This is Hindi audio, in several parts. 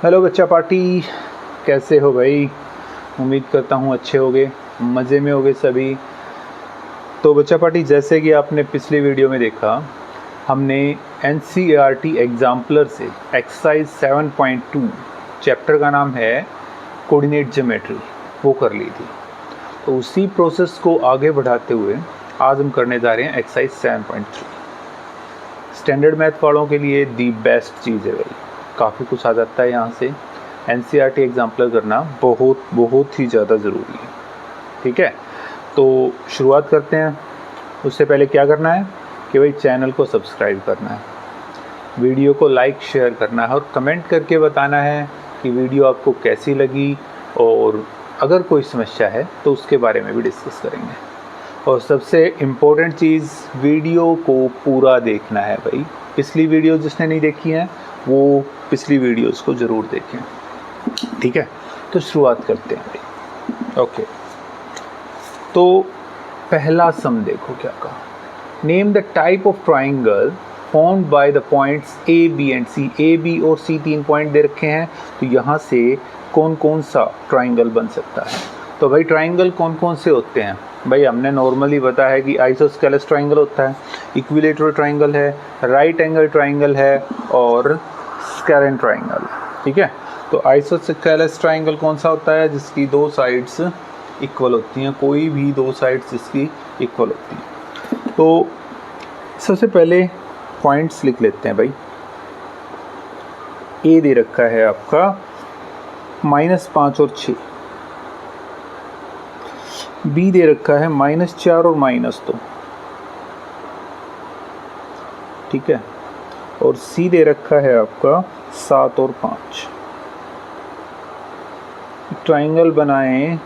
हेलो बच्चा पार्टी, कैसे हो भाई? उम्मीद करता हूँ अच्छे होगे, मज़े में होगे सभी। तो बच्चा पार्टी, जैसे कि आपने पिछली वीडियो में देखा, हमने NCERT एग्जाम्पलर से एक्सरसाइज 7.2 चैप्टर का नाम है कोऑर्डिनेट ज्योमेट्री, वो कर ली थी। तो उसी प्रोसेस को आगे बढ़ाते हुए आज हम करने जा रहे हैं एक्सरसाइज 7.3। स्टैंडर्ड मैथ वालों के लिए दी बेस्ट चीज़ है भाई, काफ़ी कुछ आ जाता है यहाँ से। NCERT एग्जाम्पलर करना बहुत ही ज़्यादा ज़रूरी है, ठीक है। तो शुरुआत करते हैं। उससे पहले क्या करना है कि भाई चैनल को सब्सक्राइब करना है, वीडियो को लाइक शेयर करना है और कमेंट करके बताना है कि वीडियो आपको कैसी लगी, और अगर कोई समस्या है तो उसके बारे में भी डिस्कस करेंगे। और सबसे इम्पोर्टेंट चीज़, वीडियो को पूरा देखना है भाई। पिछली वीडियो जिसने नहीं देखी है वो पिछली वीडियोस को ज़रूर देखें, ठीक है। तो शुरुआत करते हैं भाई। ओके, तो पहला सम देखो क्या कहा। Name the type of triangle formed by the points A, B and C। A, B और C तीन पॉइंट दे रखे हैं, तो यहाँ से कौन कौन सा ट्राइंगल बन सकता है। तो भाई ट्राइंगल कौन कौन से होते हैं भाई? हमने नॉर्मली पता है कि आइसोस्केलेस ट्राइंगल होता है, इक्विलेटरल ट्राइंगल है, राइट एंगल ट्राइंगल है और स्केलेन ट्राइंगल, ठीक है। तो आइसोस्केलेस ट्राइंगल कौन सा होता है? जिसकी दो साइड्स इक्वल होती हैं, कोई भी दो साइड्स जिसकी इक्वल होती हैं। तो सबसे पहले पॉइंट्स लिख लेते हैं भाई। ए दे रखा है आपका -5 और 6, बी दे रखा है -4 और -2, ठीक है। और सी दे रखा है आपका 7 और 5। ट्राइंगल बनाएं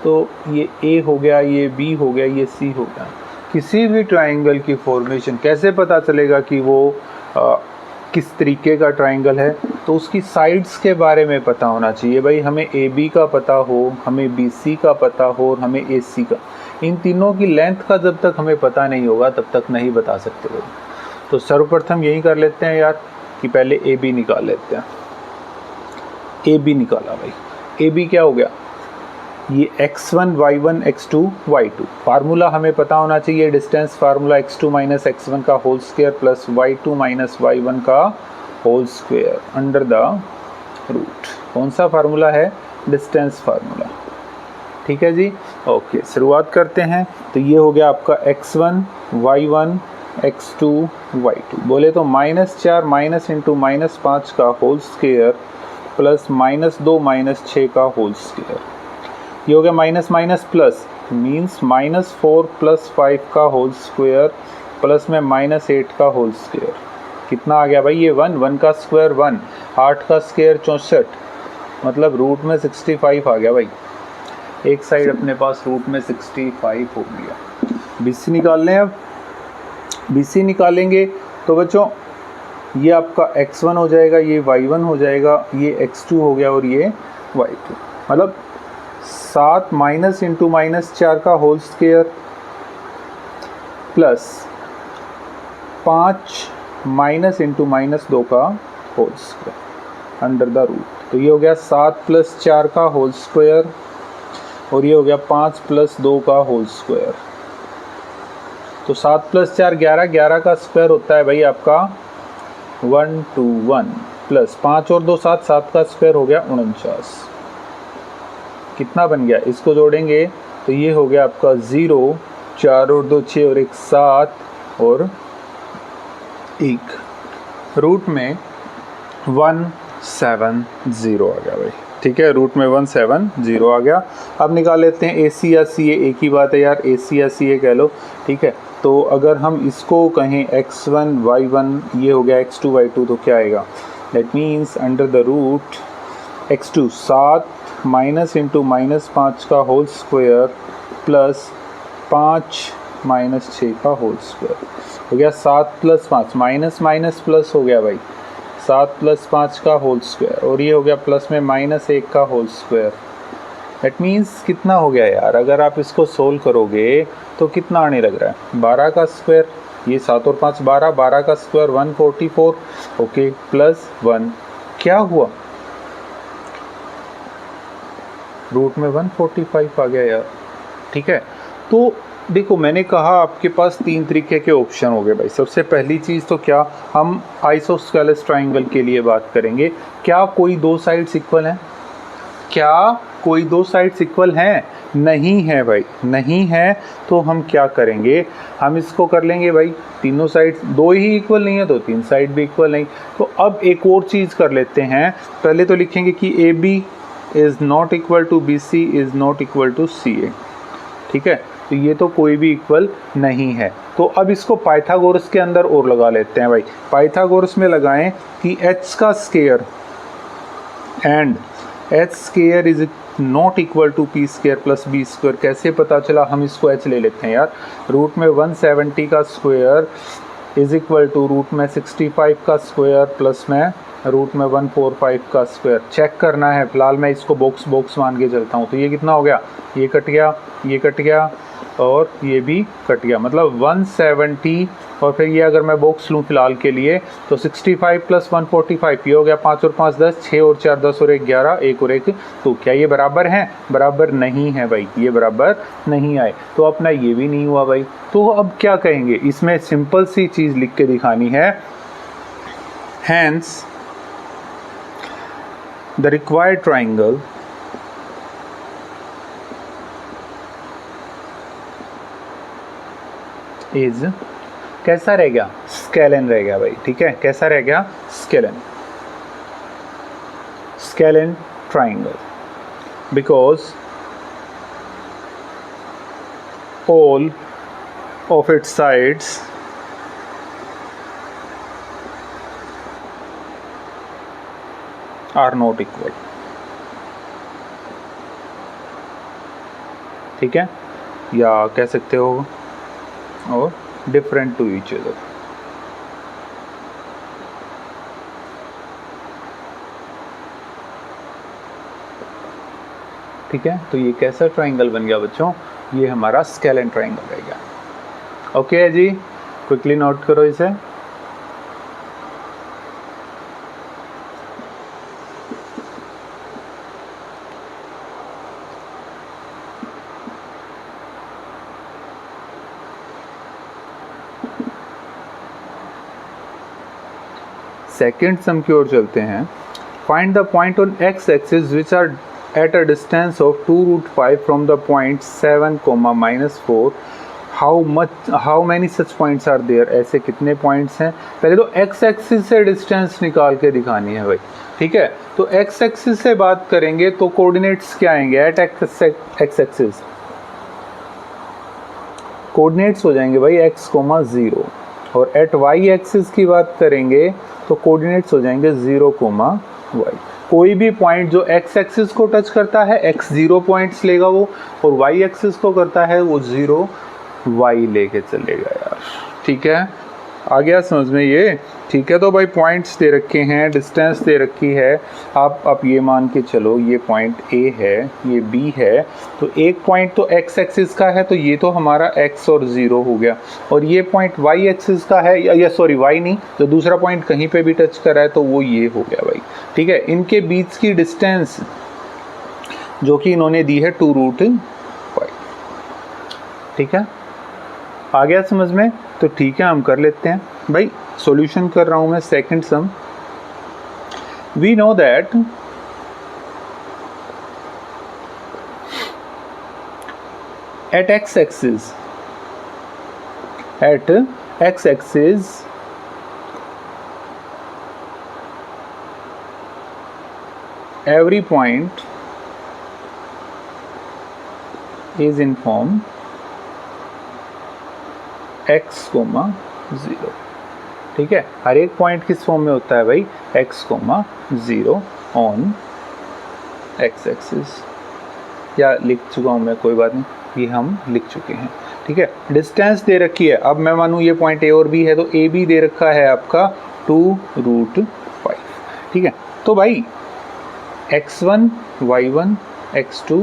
तो ये ए हो गया, ये बी हो गया, ये सी हो गया। किसी भी ट्राइंगल की फॉर्मेशन कैसे पता चलेगा कि वो किस तरीके का ट्राइंगल है? तो उसकी साइड्स के बारे में पता होना चाहिए भाई। हमें ए बी का पता हो, हमें बी सी का पता हो और हमें ए सी का। इन तीनों की लेंथ का जब तक हमें पता नहीं होगा तब तक नहीं बता सकते भाई। तो सर्वप्रथम यही कर लेते हैं यार कि पहले ए बी निकाल लेते हैं। ए बी निकाला भाई। ए बी क्या हो गया? ये x1 y1 x2 y2। Formula हमें पता होना चाहिए, distance formula x2 minus x1 का whole square plus y2 minus y1 का whole square under the root. कौन सा फार्मूला है? डिस्टेंस फार्मूला, ठीक है जी। ओके, शुरुआत करते हैं। तो ये हो गया आपका x1 y1 x2 y2। बोले तो -4 माइनस इंटू -5 का होल स्क्वायर प्लस -2 -6 का होल स्क्वायर। ये हो गया माइनस माइनस प्लस, मीन्स -4 + 5 का होल स्क्वायर प्लस में -8 का होल स्क्वायर। कितना आ गया भाई? ये 1 का स्क्वायर 1, 8 का स्क्वायर 64, मतलब रूट में 65 आ गया भाई। एक साइड अपने पास रूट में 65 हो गया। BC निकाल लें। अब BC निकालेंगे तो बच्चों ये आपका x1 हो जाएगा, ये y1 हो जाएगा, ये x2 हो गया और ये y2। मतलब 7 माइनस इंटू -4 का whole square plus 5 minus into -2 का whole square under the root. तो ये हो गया 7 + 4 का होल स्क्वायर और ये हो गया 5 + 2 का होल स्क्वायर। तो 7 + 4 11, 11 का स्क्वायर होता है भाई आपका 121 प्लस 5 और 2 7, 7 का स्क्वायर हो गया 49। कितना बन गया? इसको जोड़ेंगे तो ये हो गया आपका 0, 4 और 2 6 और 1 7 और 1 रूट में 170 आ गया भाई, ठीक है। रूट में 170 आ गया। अब निकाल लेते हैं AC या CA। एक ही बात है यार, AC या CA कह लो, ठीक है। तो अगर हम इसको कहें x1 y1, ये हो गया x2 y2, तो क्या आएगा? That means under the root x2 7 minus into -5 का होल स्क्वायर प्लस 5 -6 का होल स्क्वायर हो गया। 7 + 5 माइनस माइनस प्लस हो गया भाई, 7 + 5 का होल स्क्वायर और ये हो गया प्लस में -1 का होल स्क्वायर। दैट मीन्स कितना हो गया यार? अगर आप इसको सोल्व करोगे तो कितना आने लग रहा है? 12 का स्क्वायर, ये 7 और 5 12, 12 का स्क्वायर 144, ओके, प्लस 1 क्या हुआ? रूट में 145 आ गया यार। ठीक है, तो देखो मैंने कहा आपके पास 3 तरीके के ऑप्शन हो गए भाई। सबसे पहली चीज़ तो क्या, हम आइसोस्केलेस ट्राइंगल के लिए बात करेंगे। क्या कोई दो साइड्स इक्वल हैं? क्या कोई दो साइड्स इक्वल हैं? नहीं है भाई, नहीं है। तो हम क्या करेंगे, हम इसको कर लेंगे भाई, तीनों साइड्स दो ही इक्वल नहीं है तो 3 साइड भी इक्वल नहीं। तो अब एक और चीज़ कर लेते हैं। पहले तो लिखेंगे कि A B is not equal to B C is not equal to C A. ठीक है, तो ये तो कोई भी इक्वल नहीं है। तो अब इसको पाइथागोरस के अंदर और लगा लेते हैं भाई। पाइथागोरस में लगाएं कि h का square and h square is not equal to P square plus B square. कैसे पता चला, हम इसको h ले लेते हैं यार। रूट में 170 का square is equal to root में 65 का स्क्वायर प्लस में रूट में 145 का स्क्वायर। चेक करना है, फिलहाल मैं इसको बॉक्स मान के चलता हूँ। तो ये कितना हो गया, ये कट गया, ये कट गया और ये भी कट गया, मतलब 170। और फिर ये अगर मैं बॉक्स लूँ फिलहाल के लिए तो 65 प्लस 145 ये हो गया, 5 और 5 10, 6 और 4 10 और 1 11, 1 और 1 तो क्या ये बराबर हैं? बराबर नहीं है भाई, ये बराबर नहीं आए। तो अपना ये भी नहीं हुआ भाई। तो अब क्या कहेंगे, इसमें सिंपल सी चीज़ लिख के दिखानी है। Hence the required triangle is कैसा रह गया, स्केलन रह गया भाई। ठीक है, कैसा रह गया, scalene, scalene triangle, because all of its sides are not equal। ठीक है, या कह सकते हो और डिफरेंट टू ईच अदर। ठीक है, तो ये कैसा ट्राइंगल बन गया बच्चों, ये हमारा स्केलन ट्राइंगल रह गया। ओके है जी, क्विकली नोट करो इसे। सेकेंड सम की ओर चलते हैं। Find the point on X axis which are at a distance of 2√5 from the point 7, -4। How many such points are there. ऐसे कितने पॉइंट्स हैं? पहले तो एक्स एक्सिस से डिस्टेंस निकाल के दिखानी है भाई। ठीक है, तो एक्स एक्सिस से बात करेंगे तो कोऑर्डिनेट्स क्या आएंगे एट एक्स एक्सिस? कोऑर्डिनेट्स हो जाएंगे भाई x, 0। और एट y एक्सिस की बात करेंगे तो कोऑर्डिनेट्स हो जाएंगे 0, y। कोई भी पॉइंट जो x एक्सिस को टच करता है x 0 पॉइंट्स लेगा वो, और y एक्सिस को करता है वो 0 y लेके चलेगा यार। ठीक है, आ गया समझ में ये? ठीक है, तो भाई पॉइंट्स दे रखे हैं, डिस्टेंस दे रखी है। आप ये मान के चलो ये पॉइंट A है, ये B है, तो एक पॉइंट तो x एक्सिस का है तो ये तो हमारा x और 0 हो गया, और ये पॉइंट y एक्सिस का है, या सॉरी y नहीं, तो दूसरा पॉइंट कहीं पे भी टच कर रहा है तो वो ये हो गया भाई। ठीक है, इनके बीच की डिस्टेंस जो कि इन्होंने दी है 2√5। ठीक है, आ गया समझ में? तो ठीक है, हम कर लेते हैं भाई। सॉल्यूशन कर रहा हूं मैं second sum. We know that at X axis every point is in form x, 0। ठीक है, हर एक पॉइंट किस फॉर्म में होता है भाई? x, 0 on x axis. या लिख चुका हूँ मैं, कोई बात नहीं, ये हम लिख चुके हैं। ठीक है, डिस्टेंस दे रखी है। अब मैं मानूँ ये पॉइंट A और B है तो A B दे रखा है आपका 2√5। ठीक है, तो भाई x1, y1, x2,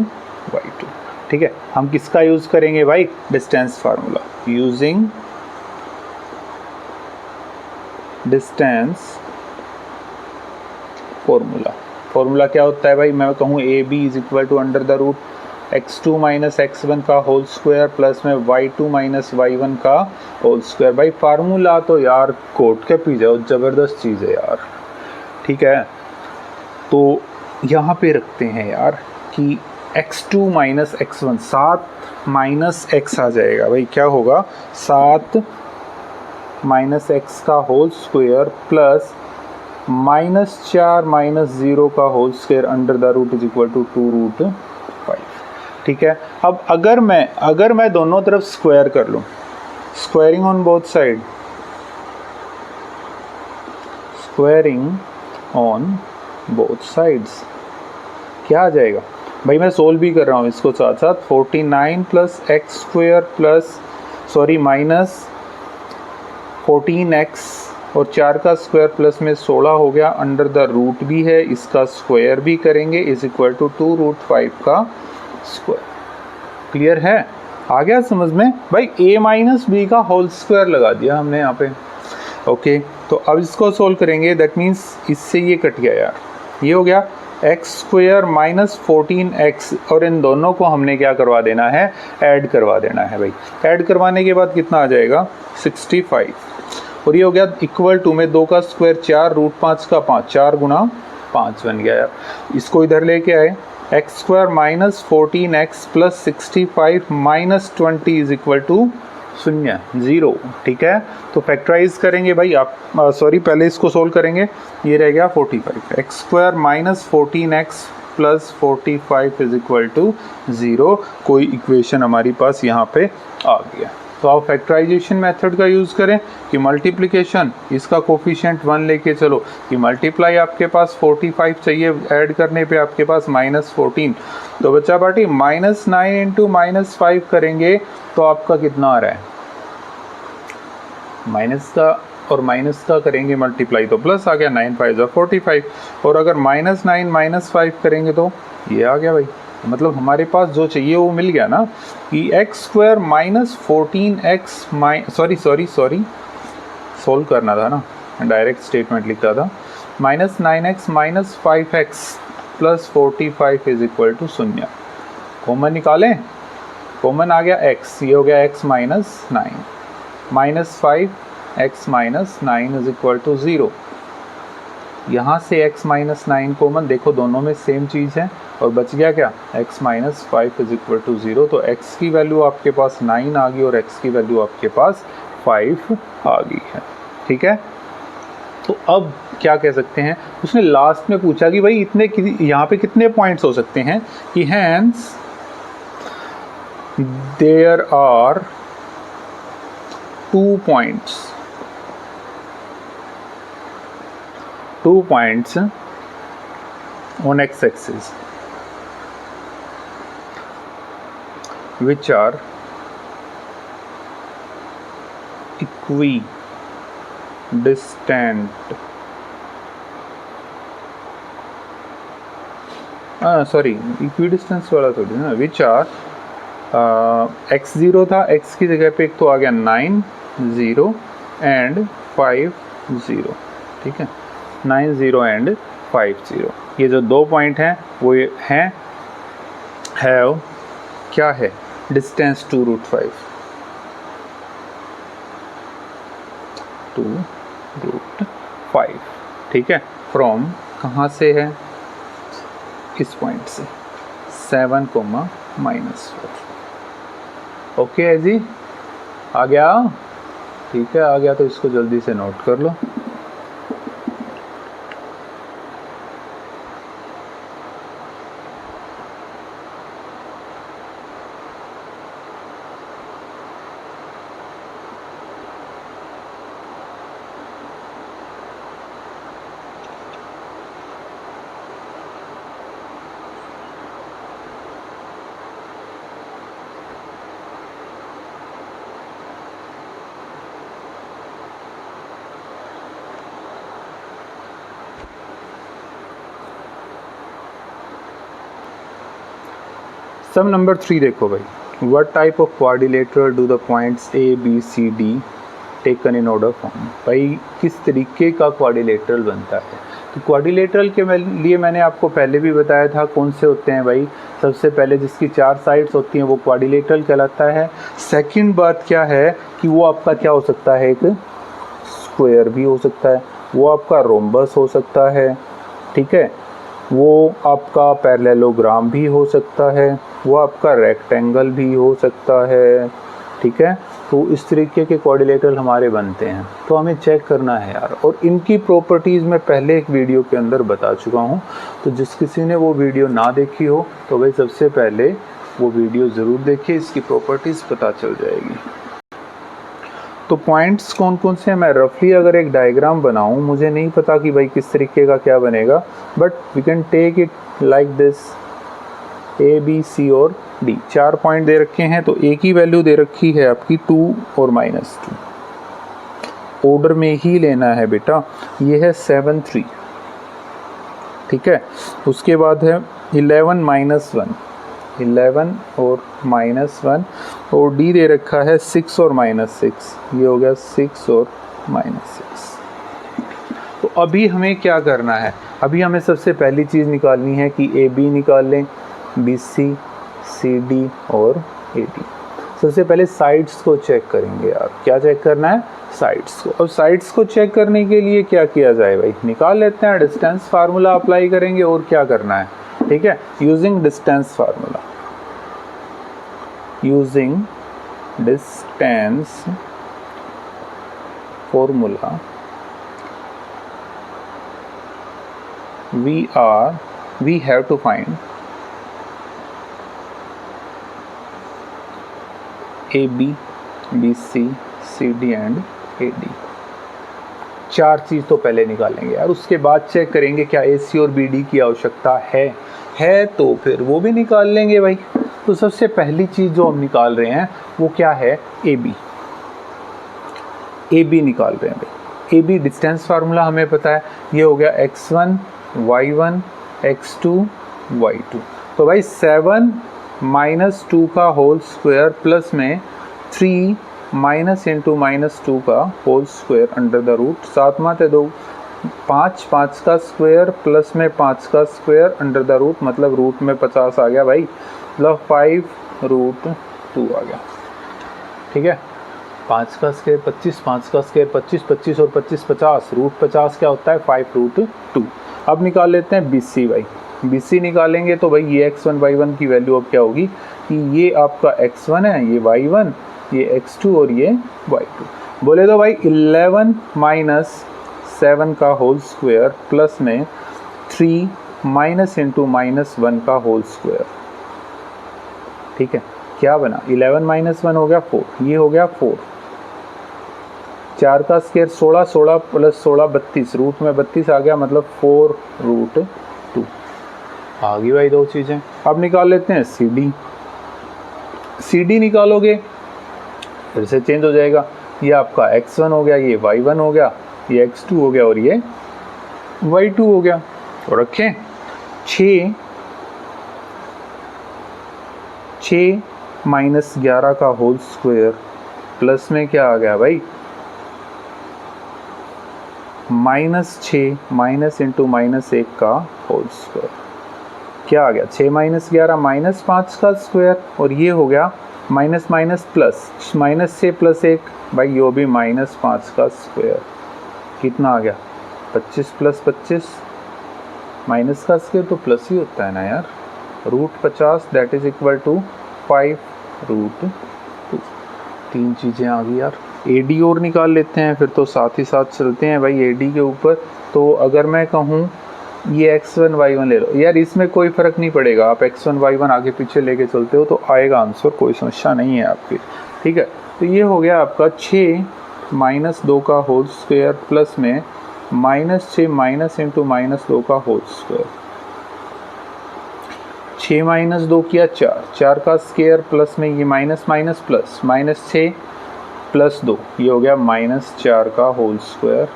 y2। ठीक है, हम किसका यूज़ करेंगे भाई? Distance formula. Using distance formula formula क्या होता है भाई, मैं कहूँ A B is equal to under the root x2 minus x1 का होल स्क्वायर प्लस में y2 माइनस y1 का होल स्क्वायर। भाई फार्मूला तो यार कोट के पी जाओ, ज़बरदस्त चीज़ है यार, ठीक है। तो यहाँ पे रखते हैं यार कि x2 minus x1, 7 minus x आ जाएगा भाई, क्या होगा 7 माइनस x का whole square plus minus 4 minus 0 का whole square under the root is equal to 2 root 5, ठीक है। अब अगर मैं दोनों तरफ स्क्वायर कर लूँ, squaring on both side, squaring on both sides क्या आ जाएगा भाई, मैं सोल्व भी कर रहा हूँ इसको साथ साथ, 49 plus x square plus minus 14x और 4 का स्क्वायर प्लस में 16 हो गया, अंडर द रूट भी है, इसका स्क्वायर भी करेंगे, इज इक्वल टू 2 रूट 5 का स्क्वायर। क्लियर है, आ गया समझ में भाई। a माइनस बी का होल स्क्वायर लगा दिया हमने यहाँ पे, ओके। तो अब इसको सोल्व करेंगे, दैट मीन्स इससे ये कट गया यार, ये हो गया एक्स स्क्वायर माइनस 14x, और इन दोनों को हमने क्या करवा देना है, ऐड करवा देना है भाई। ऐड करवाने के बाद कितना आ जाएगा 65, और ये हो गया इक्वल टू में 2 का स्क्वायर 4 रूट 5 का 5, 4 गुना 5 बन गया यार। इसको इधर लेके आए, X square minus 14x plus 65 minus 20 is equal to 0, ठीक है। तो फैक्टराइज करेंगे भाई आप, सॉरी पहले इसको सोल्व करेंगे, ये रह गया 45, X square minus 14x plus 45 is equal to 0, कोई इक्वेशन हमारी पास यहाँ पे आ गया। तो आप फैक्टराइजेशन मेथड का यूज़ करें कि मल्टीप्लिकेशन, इसका कोफिशिएंट 1 लेके चलो, कि मल्टीप्लाई आपके पास 45 चाहिए, ऐड करने पे आपके पास माइनस 14, तो बच्चा पार्टी माइनस 9 इंटू माइनस 5 करेंगे तो आपका कितना आ रहा है, माइनस का और माइनस का करेंगे मल्टीप्लाई तो प्लस आ गया, 9 5 जा 45, और अगर माइनस 9 माइनस 5 करेंगे तो ये आ गया भाई। मतलब हमारे पास जो चाहिए वो मिल गया ना, कि X square minus 14x sorry solve करना था ना, डायरेक्ट स्टेटमेंट लिखता था, minus 9x minus 5x plus 45 is equal to 0। Common निकालें, कॉमन आ गया x, ये हो गया x minus 9, minus 5x minus 9 is equal to 0। यहाँ से x माइनस 9 कॉमन, देखो दोनों में सेम चीज़ है, और बच गया क्या, x minus 5 is equal to 0। तो x की वैल्यू आपके पास 9 आ गई और x की वैल्यू आपके पास 5 आ गई है, ठीक है। तो अब क्या कह सकते हैं, उसने लास्ट में पूछा कि भाई इतने यहाँ पे कितने पॉइंट्स हो सकते हैं, कि hence there are 2 points on x-axis which are equidistant, equidistance वाला थोड़ी ना, which are x0 था, x की जगह पे एक तो आ गया 9 0 एंड 5 0, ठीक है, 9 0 एंड 5 0। ये जो 2 पॉइंट हैं वो हैं हैव क्या है, डिस्टेंस 2 रूट 5, 2 रूट 5, ठीक है। फ्रॉम कहाँ से है, इस पॉइंट से 7 माइनस 4। ओके है जी, आ गया, ठीक है, आ गया। तो इसको जल्दी से नोट कर लो। सम नंबर 3 देखो भाई, what type of quadrilateral do the points A B C D taken in order form. भाई किस तरीके का क्वाड्रिलेटरल बनता है, तो क्वाड्रिलेटरल के लिए मैंने आपको पहले भी बताया था कौन से होते हैं भाई। सबसे पहले जिसकी 4 साइड्स होती हैं वो क्वाड्रिलेटरल कहलाता है। सेकंड बात क्या है कि वो आपका क्या हो सकता है, एक स्क्वायर भी हो सकता है, वो आपका रोम्बस हो सकता है, ठीक है, वो आपका पैरेललोग्राम भी हो सकता है, वो आपका रेक्टेंगल भी हो सकता है, ठीक है। तो इस तरीके के क्वाड्रिलेटरल हमारे बनते हैं, तो हमें चेक करना है यार। और इनकी प्रॉपर्टीज़ मैं पहले एक वीडियो के अंदर बता चुका हूँ, तो जिस किसी ने वो वीडियो ना देखी हो तो भाई सबसे पहले वो वीडियो ज़रूर देखिए, इसकी प्रॉपर्टीज़ पता चल जाएगी। तो पॉइंट्स कौन कौन से हैं, मैं रफली अगर एक डायग्राम बनाऊँ, मुझे नहीं पता कि भाई किस तरीके का क्या बनेगा, but we can take it like this, A B C और डी। 4 पॉइंट दे रखे हैं, तो ए की वैल्यू दे रखी है आपकी 2 और -2। ऑर्डर में ही लेना है बेटा, ये है 7 3, ठीक है। उसके बाद है 11 -1, 11 और -1, और डी दे रखा है 6 और -6, ये हो गया 6 और -6। तो अभी हमें क्या करना है, अभी हमें सबसे पहली चीज़ निकालनी है कि ए बी निकाल लें, बी सी, सी डी और ए डी। सबसे पहले साइड्स को चेक करेंगे यार, क्या चेक करना है, साइड्स को। अब साइड्स को चेक करने के लिए क्या किया जाए भाई, निकाल लेते हैं, डिस्टेंस फार्मूला अप्लाई करेंगे, और क्या करना है, ठीक है, using distance formula, using distance formula we have to find AB, BC, CD and AD। 4 चीज़ तो पहले निकालेंगे यार, उसके बाद चेक करेंगे क्या AC और BD की आवश्यकता है तो फिर वो भी निकाल लेंगे भाई। तो सबसे पहली चीज़ जो हम निकाल रहे हैं वो क्या है, AB निकाल रहे हैं भाई। AB डिस्टेंस फार्मूला हमें पता है, ये हो गया x1 y1 x2 y2। तो भाई 7 -2 का होल स्क्वायर प्लस में 3 -2 का whole square under the root, 7 माते 2 5, 5 का स्क्वायर प्लस में 5 का स्क्वायर अंडर द रूट, मतलब रूट में 50 आ गया भाई, मतलब 5√2 आ गया, ठीक है। 5 का स्क्वायर 25, 5 का स्क्वायर 25, 25 और 25 50, रूट 50 क्या होता है, 5√2। अब निकाल लेते हैं BC भाई। BC निकालेंगे तो भाई ये x1 y1 की वैल्यू अब क्या होगी कि ये आपका x1 है, ये y1, ये x2 और ये y2। बोले तो भाई 11 -7 का होल स्क्वायर प्लस में 3 -1 का होल स्क्वायर, ठीक है, क्या बना, 11 -1 हो गया 4, ये हो गया 4, 4 का स्क्वायर 16, 16 + 16 32, रूट में 32 आ गया, मतलब 4√2 आ गई भाई 2 चीज़ें। अब निकाल लेते हैं CD निकालोगे फिर से चेंज हो जाएगा, ये आपका x1 हो गया, ये y1 हो गया, ये x2 हो गया और ये y2 हो गया। तो रखें 6 -11 का होल स्क्वायर प्लस में क्या आ गया भाई, -6 -1 का होल स्क्वायर, क्या आ गया, 6 -11 -5 का स्क्वायर, और ये हो गया माइनस प्लस, -6 + 1 भाई, यो भी -5 का स्क्वायर, कितना आ गया, 25 + 25, माइनस का स्क्वायर तो प्लस ही होता है ना यार, √50 दैट इज इक्वल टू 5√2। 3 चीज़ें आ गई यार। AD और निकाल लेते हैं फिर, तो साथ ही साथ चलते हैं भाई AD के ऊपर। तो अगर मैं कहूँ ये x1 y1 ले लो यार, इसमें कोई फ़र्क नहीं पड़ेगा, आप x1 y1 आगे पीछे लेके चलते हो तो आएगा आंसर, कोई समस्या नहीं है आपकी, ठीक है। तो ये हो गया आपका 6 -2 का होल स्क्वायर प्लस में -6 -2 का होल स्क्वायर, 6 -2 किया 4, 4 का स्क्वायर प्लस में ये माइनस प्लस, -6 + 2, ये हो गया -4 का होल स्क्वायर,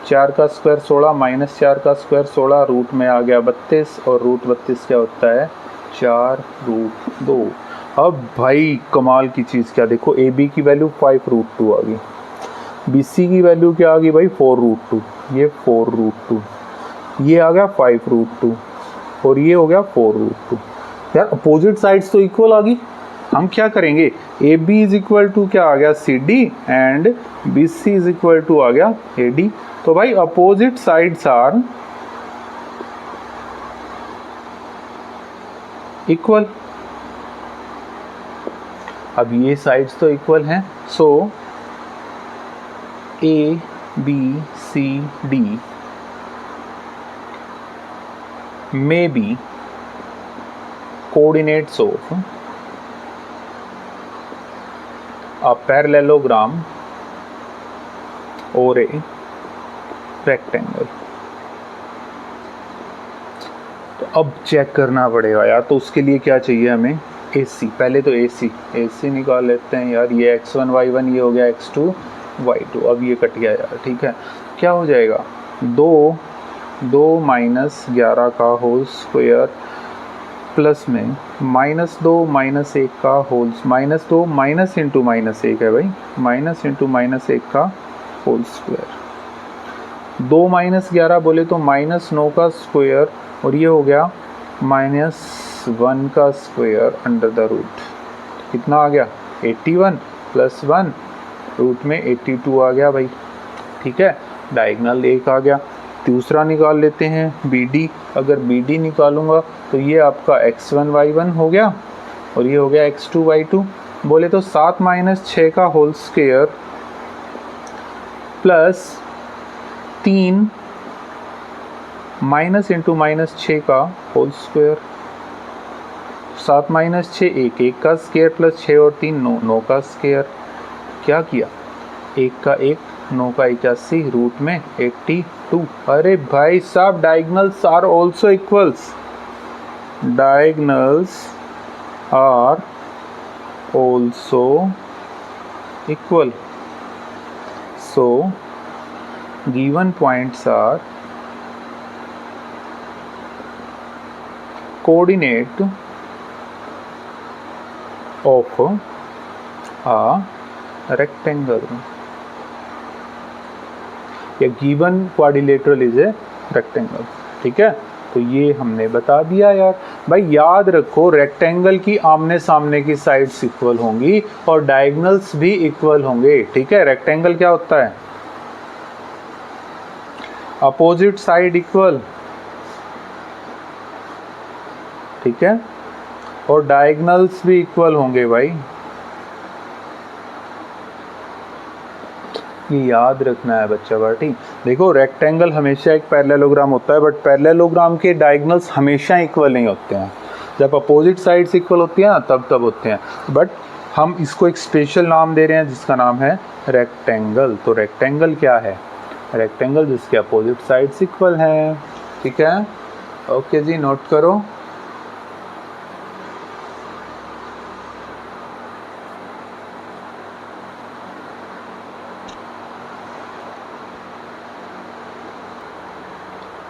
4 का स्क्वायर 16 -4 का स्क्वायर 16, रूट में आ गया 32, और √32 क्या होता है, 4√2। अब भाई कमाल की चीज़ क्या, देखो AB की वैल्यू 5√2 आ गई, BC की वैल्यू क्या आ गई भाई, 4√2, ये 4√2, ये आ गया 5√2 और ये हो गया 4√2। यार अपोजिट साइड्स तो इक्वल आ गई, हम क्या करेंगे, A B is equal to क्या आ गया C D and B C is equal to आ गया ए डी। तो भाई अपोजिट साइड्स आर इक्वल। अब ये साइड्स तो इक्वल हैं, so A B C D may be coordinates of a parallelogram or a rectangle। तो अब चेक करना पड़ेगा यार, तो उसके लिए क्या चाहिए हमें, AC। पहले तो AC निकाल लेते हैं यार। ये x1 y1 ये हो गया x2 y2। अब ये कट गया यार, ठीक है। क्या हो जाएगा, 2 माइनस 11 का होल स्क्वायर प्लस में -2 -1 का होल, -2 माइनस इंटू -1 है भाई, माइनस इंटू -1 का होल स्क्वायर। 2 माइनस 11 बोले तो -9 का स्क्वायर और ये हो गया -1 का स्क्वायर अंडर द रूट। कितना आ गया, 81 + 1 रूट में 82 आ गया भाई, ठीक है। डायगोनल 1 आ गया। दूसरा निकाल लेते हैं BD। अगर BD निकालूंगा तो ये आपका x1 y1 हो गया और ये हो गया x2 y2। बोले तो 7 - 6 का whole square plus 3 minus into -6 का होल स्क्वायर। 7 - 6 1 का स्क्वायर प्लस 6 और 3 9 का स्क्वायर। क्या किया, 1 का 1 9 का 81 रूट में 82। अरे भाई साहब diagonals are also equals, diagonals are also equal. So given points are coordinate of a rectangle या given quadrilateral is a rectangle, ठीक है। तो ये हमने बता दिया यार। भाई याद रखो रेक्टेंगल की आमने सामने की साइड्स इक्वल होंगी और डायगोनल्स भी इक्वल होंगे, ठीक है। रेक्टेंगल क्या होता है, अपोजिट साइड इक्वल, ठीक है, और डायगोनल्स भी इक्वल होंगे भाई। ये याद रखना है बच्चा पार्टी। देखो रेक्टेंगल हमेशा एक पैरेललोग्राम होता है, बट पैरेललोग्राम के डायगोनल्स हमेशा इक्वल नहीं होते हैं। जब अपोजिट साइड्स इक्वल होती हैं ना तब होते हैं, बट हम इसको एक स्पेशल नाम दे रहे हैं जिसका नाम है रेक्टेंगल। तो रेक्टेंगल क्या है, रेक्टेंगल जिसके अपोजिट साइड्स इक्वल हैं, ठीक है। ओके जी, नोट करो।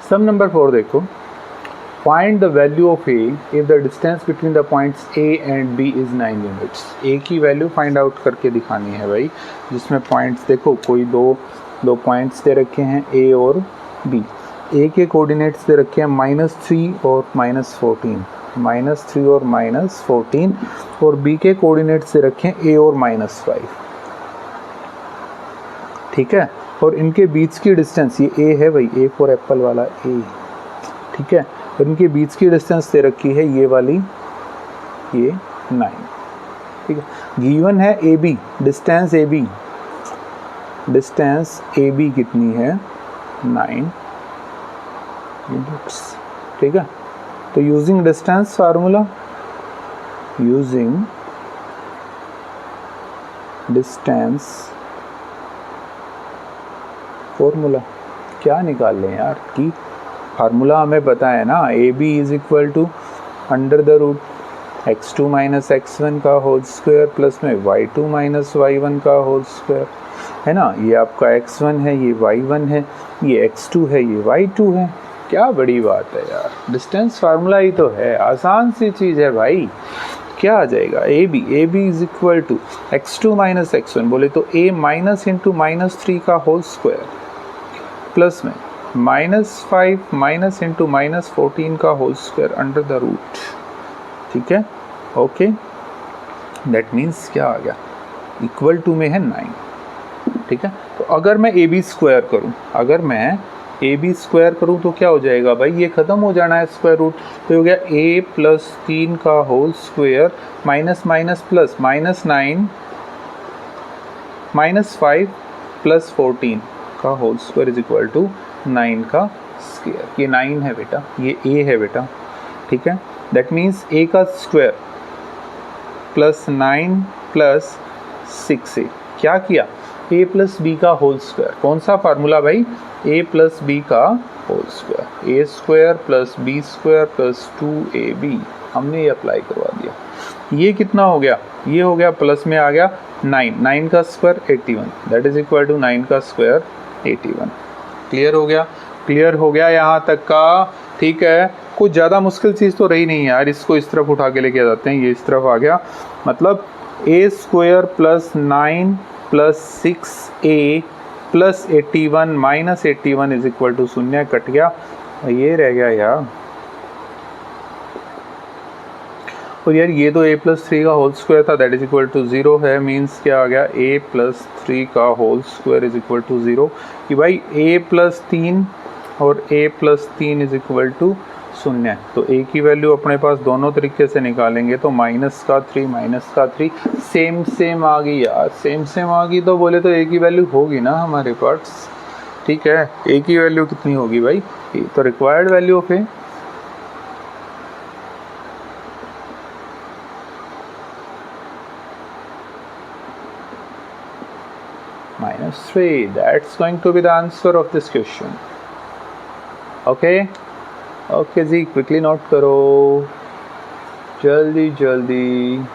सम नंबर 4 देखो, find the value of A if the distance between the points A and B is 9 units. A की वैल्यू फाइंड आउट करके दिखानी है भाई, जिसमें पॉइंट्स देखो कोई दो पॉइंट्स दे रखे हैं ए और बी। ए के कोऑर्डिनेट्स दे रखे हैं -3 और -14, -3 और -14, और बी के कोऑर्डिनेट्स दे रखे हैं ए और -5, ठीक है। और इनके बीच की डिस्टेंस, ये ए है भाई, ए फॉर एप्पल वाला ए, ठीक है। और इनके बीच की डिस्टेंस दे रखी है ये वाली, ये 9, ठीक है। गिवन है A B, distance A B कितनी है, 9 यूनिट्स, ठीक है। तो using distance formula, using distance formula, क्या निकाल लें यार कि फार्मूला हमें पता है ना, A B is equal to under the root x2 - x1 का होल स्क्वायर प्लस में y2 - y1 का होल स्क्वायर, है ना। ये आपका x1 है, ये y1 है, ये x2 है, ये y2 है। क्या बड़ी बात है यार, डिस्टेंस फार्मूला ही तो है, आसान सी चीज़ है भाई। क्या आ जाएगा, A B is equal to x2 - x1 बोले तो a माइनस इंटू -3 का होल स्क्वायर प्लस में -5 माइनस इंटू -14 का whole square under the root, ठीक है, ओके। दैट मीन्स क्या आ गया, इक्वल टू में है 9, ठीक है। तो अगर मैं ए बी स्क्वायर करूँ, अगर मैं ए बी स्क्वायर करूँ तो क्या हो जाएगा भाई, ये ख़त्म हो जाना है स्क्वायर रूट, तो हो गया a + 3 का whole square minus minus plus -9 -5 + 14 का whole square is equal to 9 का स्क्वायर। ये 9 है बेटा, ये a है बेटा, ठीक है। दैट मीन्स a का स्क्वायर प्लस 9 + 6a, क्या किया, a + b का होल स्क्वायर। कौन सा फार्मूला भाई, a + b का whole square, a² + b² + 2ab, हमने ये अप्लाई करवा दिया। ये कितना हो गया, ये हो गया प्लस में आ गया 9 का square 81, that is equal to 9 का स्क्वायर 81। क्लियर हो गया, क्लियर हो गया यहाँ तक का, ठीक है। कुछ ज़्यादा मुश्किल चीज़ तो रही नहीं यार, इसको इस तरफ उठा के लेके आ जाते हैं, ये इस तरफ आ गया, मतलब a² + 9 + 6a + 81 - 81 is equal to 0, cut गया, ये रह गया यार। और यार ये तो a + 3 का होल स्क्वायर था, दैट इज इक्वल टू 0 है, मीन्स क्या आ गया, a + 3 का whole square is equal to 0, कि भाई a + 3 और a + 3 इज इक्वल टू 0। तो a की वैल्यू अपने पास दोनों तरीके से निकालेंगे, तो -3 सेम आ गई यार, सेम आ गई, तो बोले तो a की वैल्यू होगी ना हमारे पास, ठीक है। a की वैल्यू कितनी होगी भाई, तो required value of a -3, that's going to be the answer of this question, okay। Okay जी, क्विकली नोट करो, जल्दी जल्दी।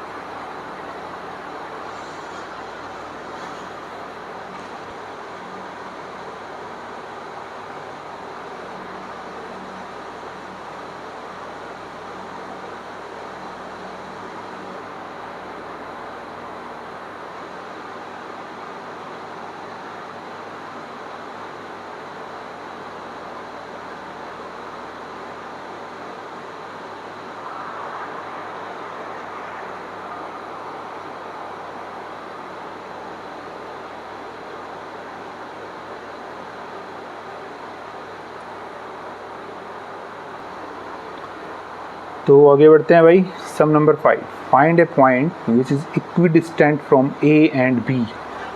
तो आगे बढ़ते हैं भाई, some number 5, find a point which is equidistant from a and b,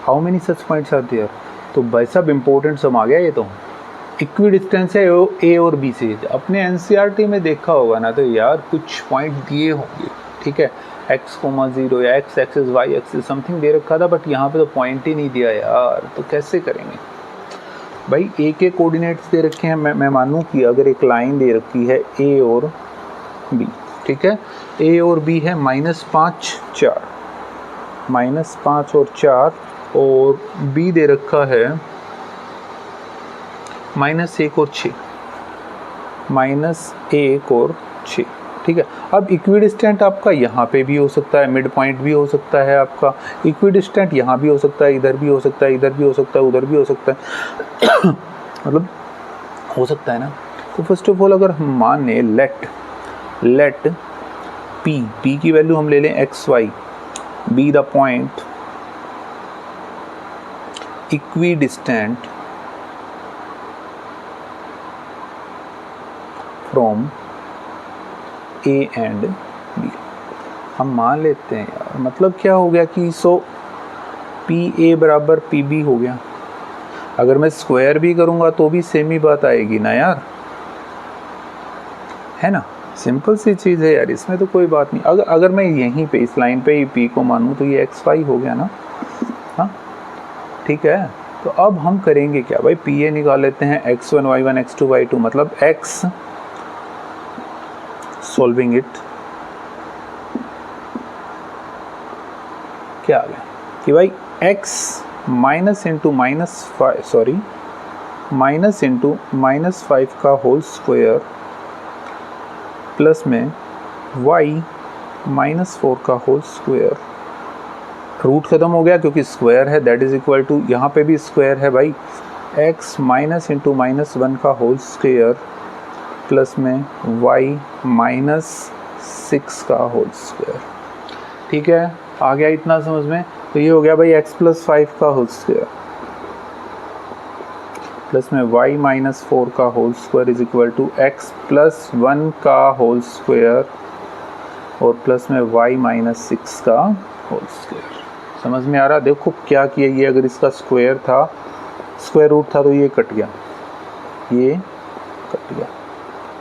how many such points are there. तो भाई साहब इंपॉर्टेंट सम आ गया, ये तो इक्विडिस्टेंस है a और b से। अपने एनसीईआरटी में देखा होगा ना, तो यार कुछ पॉइंट दिए होंगे, ठीक है, x,0 या x axis y axis something they रखा था, बट यहाँ पे तो पॉइंट ही नहीं दिया यार, तो कैसे करेंगे भाई। a के कोऑर्डिनेट्स दे रखे हैं, मैं मानूँ कि अगर एक लाइन दे रखी है a और b, ठीक है, a और b है -5 4, -5 और 4, और b दे रखा है -1 और 6, -1 और 6, ठीक है। अब इक्विडिस्टेंट आपका यहाँ पे भी हो सकता है, मिड पॉइंट भी हो सकता है आपका, इक्विडिस्टेंट यहाँ भी हो सकता है, इधर भी हो सकता है, इधर भी हो सकता है, उधर भी हो सकता है मतलब हो सकता है ना। तो फर्स्ट ऑफ ऑल अगर हम माने लेट p की वैल्यू हम ले लें xy, be the point equidistant from a and b, हम मान लेते हैं यार, मतलब क्या हो गया कि PA बराबर PB हो गया। अगर मैं स्क्वायर भी करूँगा तो भी सेम ही बात आएगी ना यार, है ना, सिंपल सी चीज़ है यार, इसमें तो कोई बात नहीं। अगर मैं यहीं पे इस लाइन पे ही P को मानूँ तो ये XY हो गया ना, हाँ ठीक है। तो अब हम करेंगे क्या भाई, PA निकाल लेते हैं, x1 y1 x2 y2, मतलब x सॉल्विंग इट क्या आ गया कि भाई x माइनस इंटू -5 का होल स्क्वायर प्लस में y -4 का होल स्क्वायर, रूट ख़त्म हो गया क्योंकि स्क्वायर है, दैट इज़ इक्वल टू, यहाँ पे भी स्क्वायर है भाई, x माइनस इंटू माइनस 1 का होल स्क्वायर प्लस में y माइनस 6 का होल स्क्वायर। ठीक है, आ गया इतना समझ में। तो ये हो गया भाई x प्लस 5 का होल स्क्वायर प्लस में y माइनस 4 का whole square is equal to x plus 1 का होल स्क्वायर और प्लस में y माइनस 6 का होल स्क्वायर। समझ में आ रहा? देखो क्या किया, ये अगर इसका स्क्वायर था, स्क्वायर रूट था, तो ये कट गया, ये कट गया।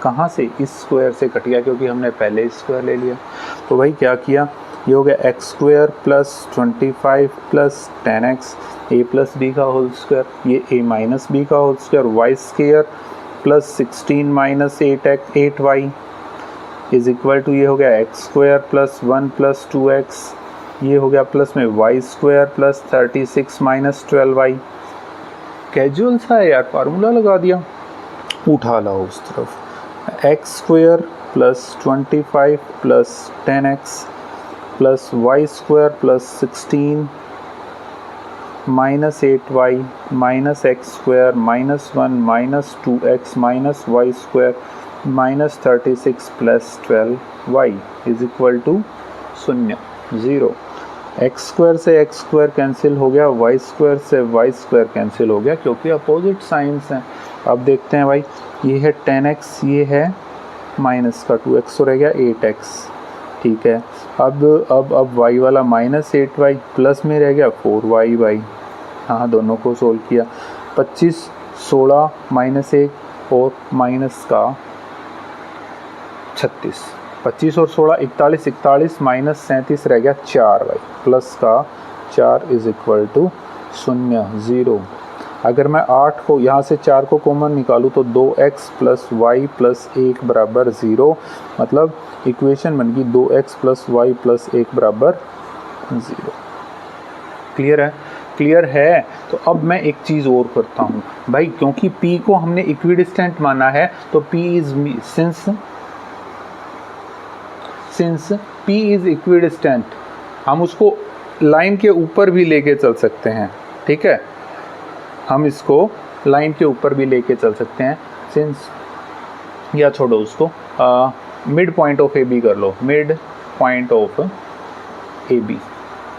कहाँ से? इस स्क्वायर से कट गया, क्योंकि हमने पहले स्क्वायर ले लिया। तो भाई क्या किया, ये हो गया X square plus 25 plus 10x A plus B का होल स्क्वायर, ये ए माइनस बी का whole square, Y square plus 16 minus 8y is equal to, ये हो गया X square plus 1 plus 2x, ये हो गया प्लस में Y square plus 36 minus 12y। Casual सा है यार, फार्मूला लगा दिया, उठा लाओ उस तरफ। X square plus 25 plus 10x plus Y square plus 16 minus 8y minus X square minus 1 minus 2x minus Y square minus 36 plus 12y is equal to 0। X square से एक्स स्क्वायर कैंसिल हो गया, वाई स्क्वायर से वाई स्क्वायर कैंसिल हो गया, क्योंकि अपोजिट साइंस हैं। अब देखते हैं भाई, ये है 10x, ये है माइनस का 2x, तो रह गया 8x। ठीक है, अब y वाला माइनस 8y प्लस में रह गया 4y भाई। हाँ, दोनों को सोल्व किया, 25 16 माइनस 1 और माइनस का 36, 25 और 16 41, 41 माइनस 37 रह गया 4 भाई, प्लस का 4 इज इक्वल टू 0। अगर मैं 8 को यहाँ से 4 को कॉमन निकालूँ तो 2x प्लस वाई प्लस 1 बराबर 0, मतलब इक्वेशन बन गई 2x प्लस वाई प्लस 1 बराबर 0। क्लियर है? क्लियर है। तो अब मैं एक चीज़ और करता हूँ भाई, क्योंकि p को हमने इक्विडिस्टेंट माना है, तो p is since p is equidistant, हम उसको लाइन के ऊपर भी लेके चल सकते हैं। ठीक है, हम इसको लाइन के ऊपर भी लेके चल सकते हैं, सिंस, या छोड़ो उसको, mid point of A B कर लो, mid point of A B.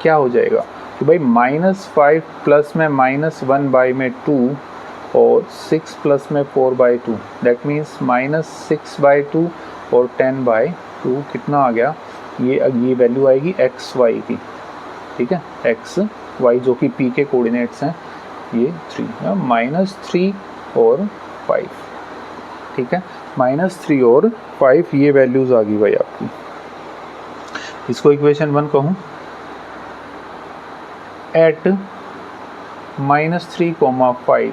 क्या हो जाएगा कि भाई -5 प्लस में -1 बाई में 2 और 6 प्लस में 4 बाई 2, दैट मीन्स -6/2 और 10/2 कितना आ गया, ये वैल्यू आएगी एक्स वाई की। ठीक है, एक्स वाई जो कि पी के कोऑर्डिनेट्स हैं, ये 3 -3 और 5। ठीक है, -3 और 5 ये वैल्यूज़ आ गई भाई आपकी। इसको इक्वेशन 1 कहूँ, एट -3, 5।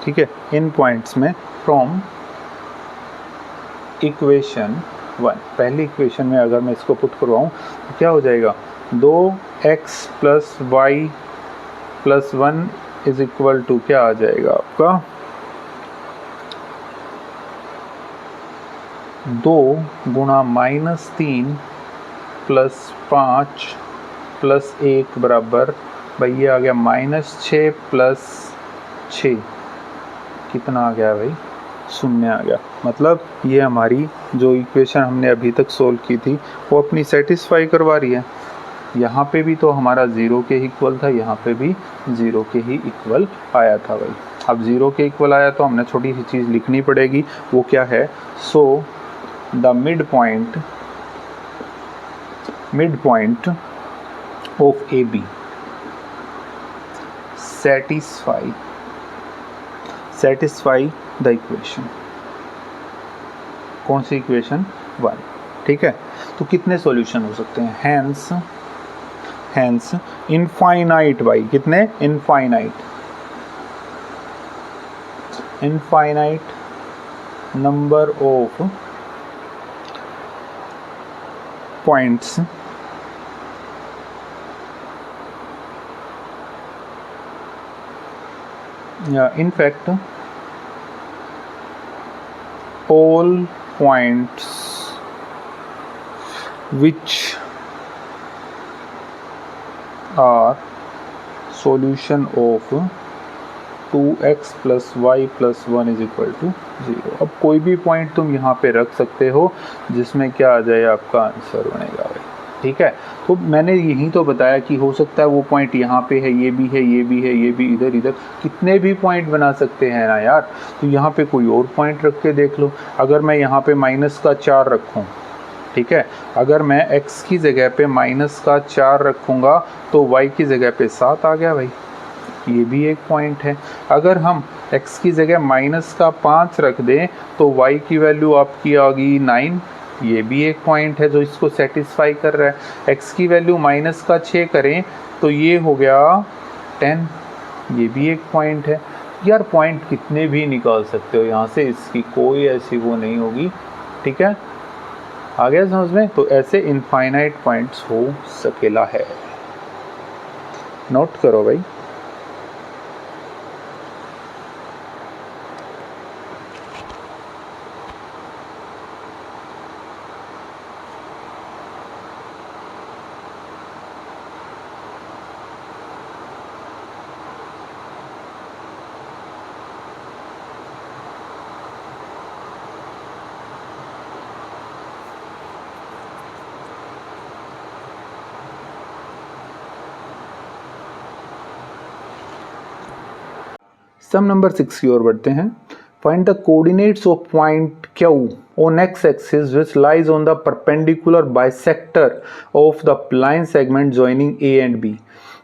ठीक है, इन पॉइंट्स में फ्रॉम इक्वेशन 1, पहली इक्वेशन में अगर मैं इसको पुट करवाऊँ तो क्या हो जाएगा, 2x plus Y plus 1 is equal to क्या आ जाएगा आपका, 2 गुणा -3 प्लस 5 प्लस 1 बराबर भाई ये आ गया -6 प्लस 6, कितना आ गया भाई, 0 आ गया। मतलब ये हमारी जो इक्वेशन हमने अभी तक सोल्व की थी वो अपनी सेटिस्फाई करवा रही है। यहाँ पे भी तो हमारा 0 के इक्वल था, यहाँ पे भी 0 के ही इक्वल आया था भाई। अब 0 के इक्वल आया तो हमने छोटी सी चीज़ लिखनी पड़ेगी, वो क्या है, so the mid point of A B satisfy the equation. कौन सी इक्वेशन, 1। ठीक है, तो कितने सॉल्यूशन हो सकते हैं, हैंस इनफाइनाइट भाई, कितने, infinite number of points in fact all points which are solution of 2x plus Y plus 1 is equal to 0। अब कोई भी पॉइंट तुम यहाँ पे रख सकते हो जिसमें क्या आ जाए आपका आंसर बनेगा भाई, ठीक है। तो मैंने यही तो बताया कि हो सकता है वो पॉइंट यहाँ पे है, ये भी है, ये भी है, ये भी, इधर इधर कितने भी पॉइंट बना सकते हैं ना यार। तो यहाँ पे कोई और पॉइंट रख के देख लो। अगर मैं यहाँ पे -4 रखूँ, ठीक है, अगर मैं x की जगह पे -4 रखूँगा तो y की जगह पे 7 आ गया भाई, ये भी एक पॉइंट है। अगर हम x की जगह -5 रख दें तो y की वैल्यू आपकी आ गई 9, ये भी एक पॉइंट है जो इसको सेटिस्फाई कर रहा है। x की वैल्यू -6 करें तो ये हो गया 10, ये भी एक पॉइंट है। यार पॉइंट कितने भी निकाल सकते हो यहाँ से, इसकी कोई ऐसी वो नहीं होगी, ठीक है, आ गया समझ में। तो ऐसे इनफाइनाइट पॉइंट्स हो सकेला है, नोट करो भाई। सम नंबर 6 की ओर बढ़ते हैं। Find the coordinates of point Q on x axis which lies on the perpendicular bisector of the line segment joining A and B.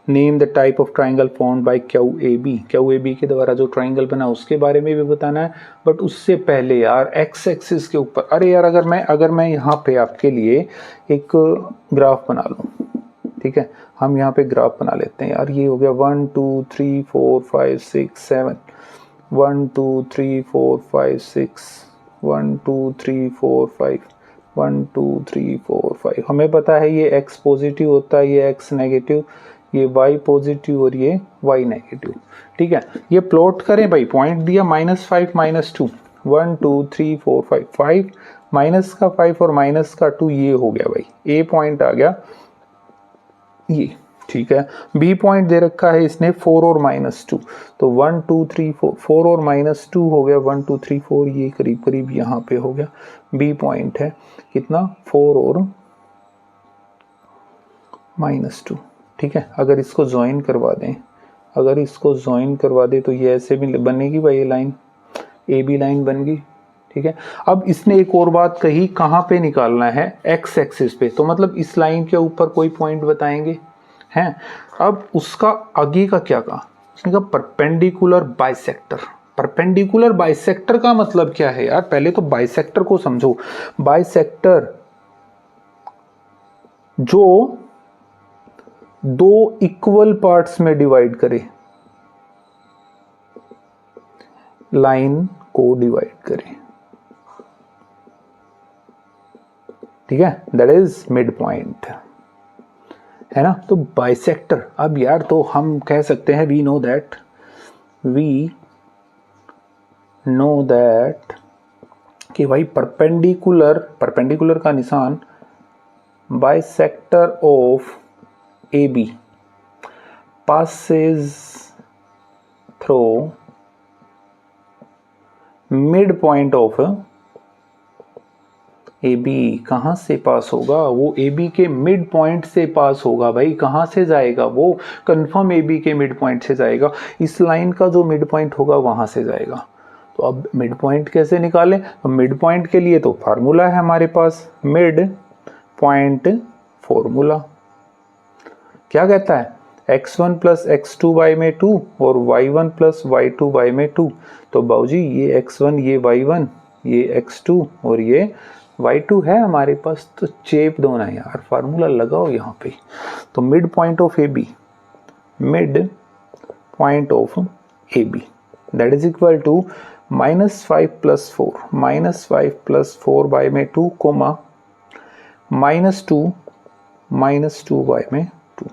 Name the type of triangle formed by QAB. QAB के द्वारा जो ट्राइंगल बना उसके बारे में भी बताना है, बट उससे पहले यार x एक्सिस के ऊपर, अरे यार अगर मैं यहाँ पे आपके लिए एक ग्राफ बना लूँ, ठीक है, हम यहाँ पे ग्राफ बना लेते हैं यार। ये हो गया 1 2 3 4 5 6 7, 1 2 3 4 5 6, 1 2 3 4 5, 1 2 3 4 5। हमें पता है ये x पॉजिटिव होता है, ये x नेगेटिव, ये y पॉजिटिव और ये y नेगेटिव, ठीक है। ये प्लॉट करें भाई, पॉइंट दिया -5 -2, 1 2 3 4 5, 5 माइनस का 5 और माइनस का 2, ये हो गया भाई A पॉइंट आ गया ये, ठीक है। B पॉइंट दे रखा है इसने 4 और -2, तो 1 2 3 4, 4 और -2 हो गया 1 2 3 4, ये करीब करीब यहाँ पे हो गया। B पॉइंट है कितना, 4 और -2, ठीक है। अगर इसको ज्वाइन करवा दें, अगर इसको ज्वाइन करवा दें तो ये ऐसे भी बनेगी भाई, ये लाइन AB लाइन बन गई, ठीक है। अब इसने एक और बात कही, कहाँ पे निकालना है, x एक्सिस पे, तो मतलब इस लाइन के ऊपर कोई पॉइंट बताएंगे हैं। अब उसका आगे का क्या कहा, उसने कहा परपेंडिकुलर बाइसेक्टर। परपेंडिकुलर बाइसेक्टर का मतलब क्या है यार, पहले तो बाइसेक्टर को समझो। बाइसेक्टर जो दो इक्वल पार्ट्स में डिवाइड करे, लाइन को डिवाइड करे, ठीक है, दैट इज मिड पॉइंट, है ना। तो बाइसेक्टर, अब यार तो हम कह सकते हैं वी नो दैट कि भाई परपेंडिकुलर का निशान bisector of AB passes through mid point of AB। कहाँ से पास होगा वो, AB के मिड पॉइंट से पास होगा भाई। कहाँ से जाएगा वो, कंफर्म AB के मिड पॉइंट से जाएगा, इस लाइन का जो मिड पॉइंट होगा वहां से जाएगा। तो अब मिड पॉइंट कैसे निकालें, तो मिड पॉइंट के लिए तो फार्मूला है हमारे पास, मिड पॉइंट फॉर्मूला क्या कहता है, x1 प्लस x2 y में 2 और y1 प्लस y2 y में 2। तो बाबूजी ये x1, ये y1, ये x2 और ये y2 है हमारे पास, तो चेप दो ना यार, फार्मूला लगाओ यहाँ पे। तो mid point of AB, mid point of AB that is equal to -5 plus 4, -5 plus 4 y में 2 कोमा -2 y में 2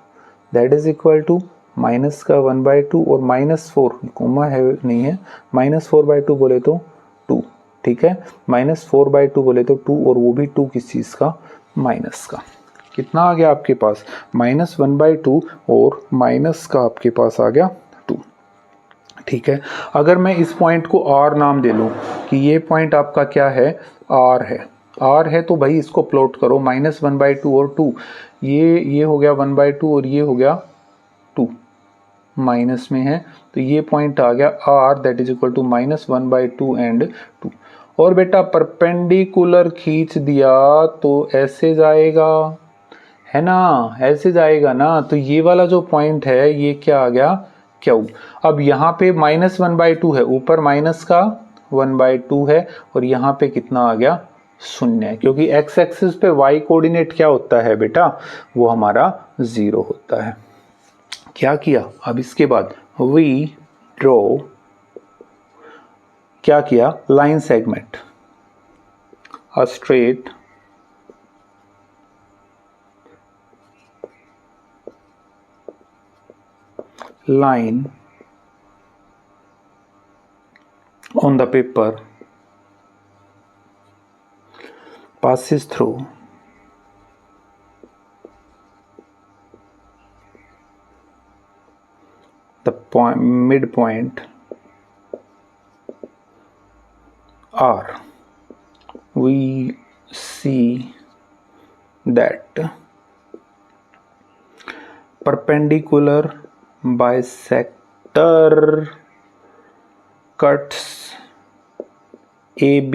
that is equal to minus का 1/2 और -4 कोमा है नहीं है, -4/2 बोले तो 2, ठीक है, -4/2 बोले तो 2 और वो भी 2 किस चीज़ का, माइनस का। कितना आ गया आपके पास, -1/2 और माइनस का आपके पास आ गया 2, ठीक है। अगर मैं इस पॉइंट को R नाम दे लूँ कि ये पॉइंट आपका क्या है, R है, R है, तो भाई इसको प्लॉट करो -1/2 और 2, ये हो गया 1/2 और ये हो गया 2, माइनस में है तो ये पॉइंट आ गया R, that is equal to -1/2 and 2। और बेटा परपेंडिकुलर खींच दिया तो ऐसे जाएगा, है ना, ऐसे जाएगा ना, तो ये वाला जो पॉइंट है ये क्या आ गया, Q। अब यहाँ पे -1/2 है, ऊपर माइनस का 1/2 है और यहाँ पे कितना आ गया, 0 है, क्योंकि x एक्सिस पे y कोऑर्डिनेट क्या होता है बेटा, वो हमारा 0 होता है। क्या किया, अब इसके बाद वी ड्रॉ, क्या किया, line segment, a straight line on the paper passes through the midpoint R. We see that perpendicular bisector cuts AB,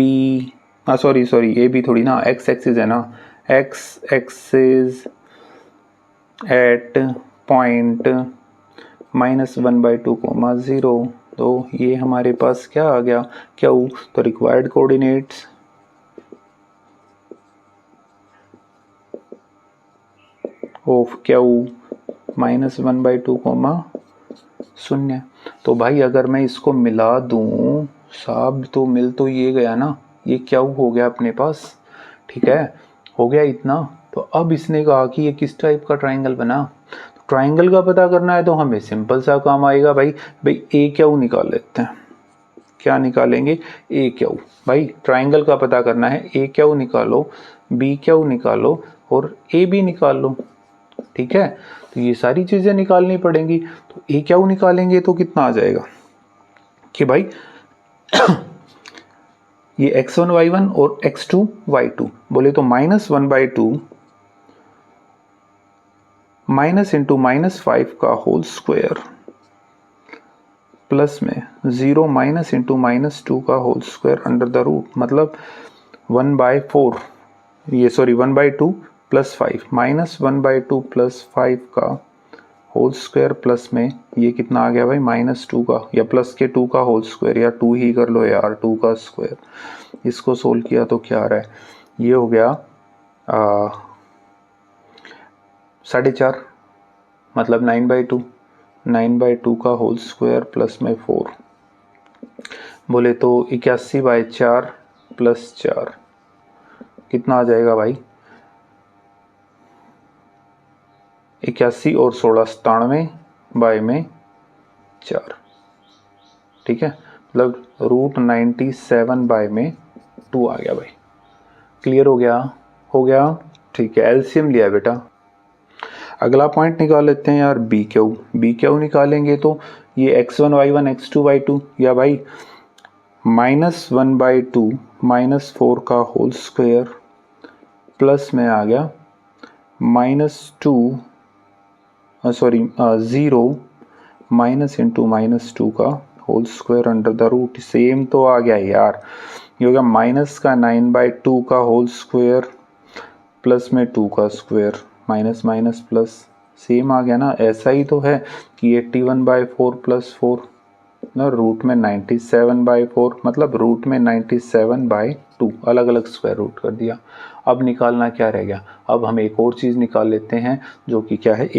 sorry AB थोड़ी ना, x एक्सिस है ना, x एक्सिस एट पॉइंट -1/2, 0। तो ये हमारे पास क्या आ गया, Q। तो रिक्वायर्ड कोऑर्डिनेट्स ऑफ Q -1/2, 0। तो भाई अगर मैं इसको मिला दूं, साहब तो मिल तो ये गया ना, ये क्या हो गया अपने पास, ठीक है, हो गया इतना। तो अब इसने कहा कि ये किस टाइप का ट्राइंगल बना, तो ट्राइंगल का पता करना है तो हमें सिंपल सा काम आएगा भाई ए क्यू निकाल लेते हैं। क्या निकालेंगे, ए क्यू। भाई ट्राइंगल का पता करना है, ए क्यू निकालो, बी क्यू निकालो और ए बी निकाल लो, ठीक है। तो ये सारी चीजें निकालनी पड़ेंगी। तो ए क्यू निकालेंगे तो कितना आ जाएगा कि भाई ये x1 y1 और x2 y2, बोले तो -1/2 माइनस इंटू -5 का होल स्क्वायर प्लस में 0 माइनस इंटू -2 का whole square under the root, मतलब 1/4, ये सॉरी 1/2 प्लस 5 -1/2 प्लस 5 का होल स्क्वायर प्लस में ये कितना आ गया भाई -2 का, या प्लस के 2 का होल स्क्वायर, या 2 ही कर लो यार, 2 का स्क्वायर। इसको सोल्व किया तो क्या आ रहा है, ये हो गया 4.5, मतलब 9/2, 9/2 का होल स्क्वायर प्लस में 4, बोले तो 81/4 प्लस 4 कितना आ जाएगा भाई, 81 और 16 97 बाय में 4, ठीक है, मतलब √97 बाय में 2 आ गया भाई। क्लियर हो गया, हो गया, ठीक है। एलसीएम लिया बेटा। अगला पॉइंट निकाल लेते हैं यार, बी क्यू निकालेंगे तो ये x1 y1 x2 y2, या भाई -1/2 -4 का होल स्क्वायर प्लस में आ गया -0 माइनस इंटू -2 का whole square under the root, same तो आ गया यार, ये हो गया माइनस का 9/2 का होल स्क्वायर प्लस में 2 का square, minus minus plus, same आ गया ना। ऐसा ही तो है कि 81/4 प्लस 4 ना, रूट में 97/4, मतलब रूट में 97/2, अलग अलग स्क्वायर रूट कर दिया। अब निकालना क्या रह गया, अब हम एक और चीज़ निकाल लेते हैं जो कि क्या है,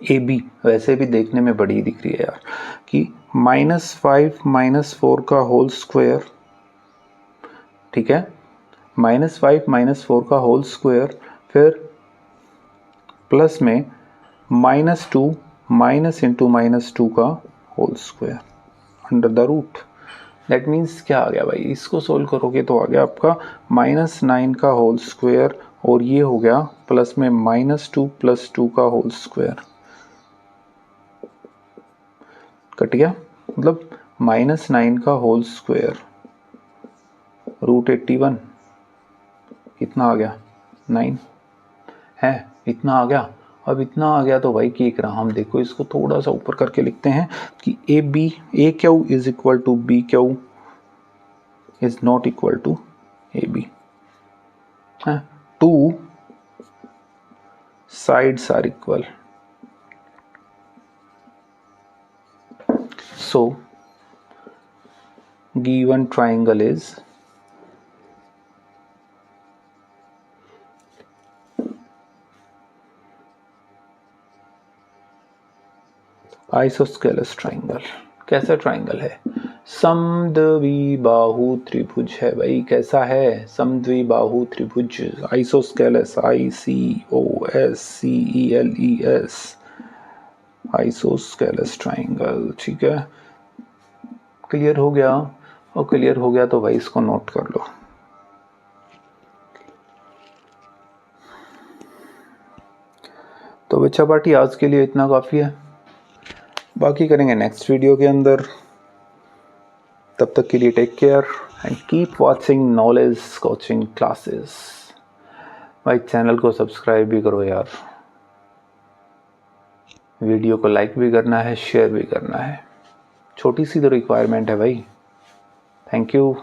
ए बी वैसे भी देखने में बड़ी दिख रही है यार, कि -5 -4 का होल स्क्वायर, ठीक है, -5 -4 का होल स्क्वायर, फिर प्लस में -2 माइनस इंटू -2 का whole square under the root. That means क्या आ गया भाई, इसको सोल्व करोगे तो आ गया आपका -9 का होल स्क्वायर, और ये हो गया प्लस में -2 + 2 का होल स्क्वायर, कट गया, मतलब -9 का होल स्क्वायर √81 कितना आ गया 9 है, इतना आ गया। अब इतना आ गया तो भाई क्या करा हम, देखो इसको थोड़ा सा ऊपर करके लिखते हैं कि A Q is equal to B Q is not equal to A B. Two sides are equal, so given triangle is isosceles triangle. कैसा ट्राइंगल है, समद्विबाहु त्रिभुज है भाई। कैसा है, समद्विबाहु त्रिभुज, आइसोस्केलस, ICOSCELES, आइसोस्केलस ट्राइंगल। ठीक है, क्लियर हो गया। और क्लियर हो गया तो भाई इसको नोट कर लो। तो बच्चा पार्टी आज के लिए इतना काफ़ी है, बाकी करेंगे नेक्स्ट वीडियो के अंदर। तब तक के लिए take care and keep watching knowledge coaching classes. भाई चैनल को सब्सक्राइब भी करो यार, वीडियो को लाइक भी करना है, शेयर भी करना है, छोटी सी तो रिक्वायरमेंट है भाई। Thank you.